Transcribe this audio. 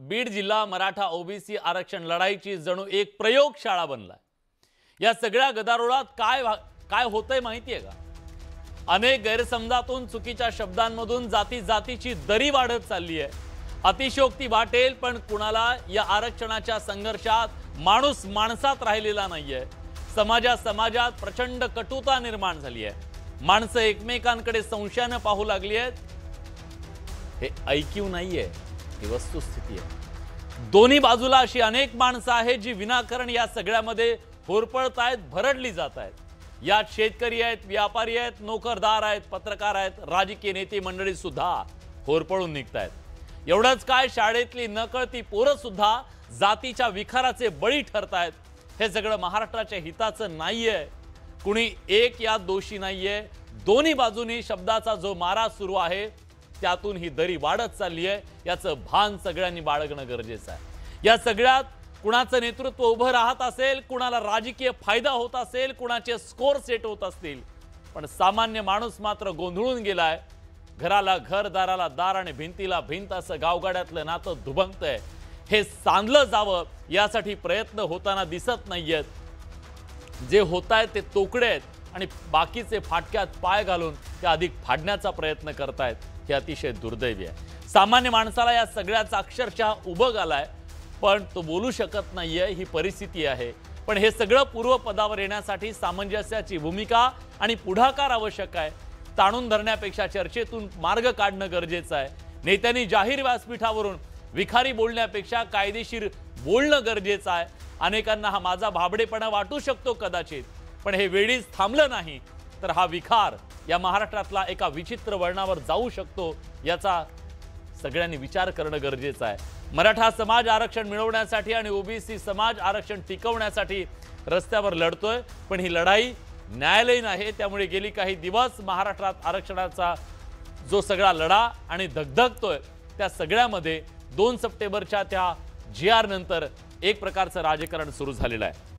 बीड जिल्हा मराठा ओबीसी आरक्षण लढाईची जणू एक प्रयोगशाळा बनलाय। या सगळ्या गदारोळात काय होतंय माहितीये का? अनेक गैरसमजातून, चुकीच्या शब्दांमधून जातीची दरी वाढत चालली आहे। अतिशयोक्ती वाटेल, पण कुणाला या आरक्षणाच्या संघर्षात माणूस माणसात राहिलेला नाहीये। समाजात प्रचंड कटुता निर्माण झाली आहे। माणसं एकमेकांकडे संशयाने पाहू लागली आहेत। हे ऐकीव नाहीये, ही वस्तुस्थिती आहे। दोन्ही बाजूला अशी अनेक माणसं आहेत जी विनाकारण या सगळ्यामध्ये होरपळतायत, भरडली जात आहेत। यात शेतकरी आहेत, व्यापारी आहेत, नोकरदार आहेत, पत्रकार आहेत, राजकीय नेते मंडळी सुद्धा होरपळून निघतायत। एवढंच काय, शाळेतली नकळती पोरं सुद्धा जातीच्या विखाराचे बळी ठरतायत। हे सगळं महाराष्ट्राच्या हिताचं नाहीये। कुणी एक यात दोषी नाहीये। दोन्ही बाजूनी शब्दाचा जो मारा सुरू आहे त्यातून ही दरी वाढत चालली आहे। याचं भान सगळ्यांनी बाळगणं गरजेचं आहे। या सगळ्यात कुणाचं नेतृत्व उभं राहत असेल, कुणाला राजकीय फायदा होत असेल, कुणाचे स्कोर सेट होत असतील, पण सामान्य माणूस मात्र गोंधळून गेलाय। घराला घर, दाराला दार आणि भिंतीला भिंत असं गावगाड्यातलं नातं दुभंगतंय। हे सांधलं जावं यासाठी प्रयत्न होताना दिसत नाहीयेत। जे होतायत ते तोकडे आहेत आणि बाकीचे फाटक्यात पाय घालून ते अधिक फाडण्याचा प्रयत्न करतायत। हे अतिशय दुर्दैवी आहे। सामान्य माणसाला या सगळ्याचा अक्षरशः उभं आलाय, पण तो बोलू शकत नाहीये, ही परिस्थिती आहे। पण हे सगळं पूर्वपदावर येण्यासाठी सामंजस्याची भूमिका आणि पुढाकार आवश्यक आहे। ताणून धरण्यापेक्षा चर्चेतून मार्ग काढणं गरजेचं आहे। नेत्यांनी जाहीर व्यासपीठावरून विखारी बोलण्यापेक्षा कायदेशीर बोलणं गरजेचं आहे। अनेकांना हा माझा भाबडेपणा वाटू शकतो कदाचित, पण हे वेळीच थांबलं नाही तर हा विखार या महाराष्ट्रातला एका विचित्र वळणावर जाऊ शकतो। याचा सगळ्यांनी विचार करणं गरजेचं आहे। मराठा समाज आरक्षण मिळवण्यासाठी आणि ओबीसी समाज आरक्षण टिकवण्यासाठी रस्त्यावर लढतोय, पण ही लढाई न्यायालयीन आहे। त्यामुळे गेली काही दिवस महाराष्ट्रात आरक्षणाचा जो सगळा लढा आणि धगधगतोय त्या सगळ्यामध्ये 2 सप्टेंबरच्या त्या GR नंतर एक प्रकारचं राजकारण सुरू झालेलं आहे।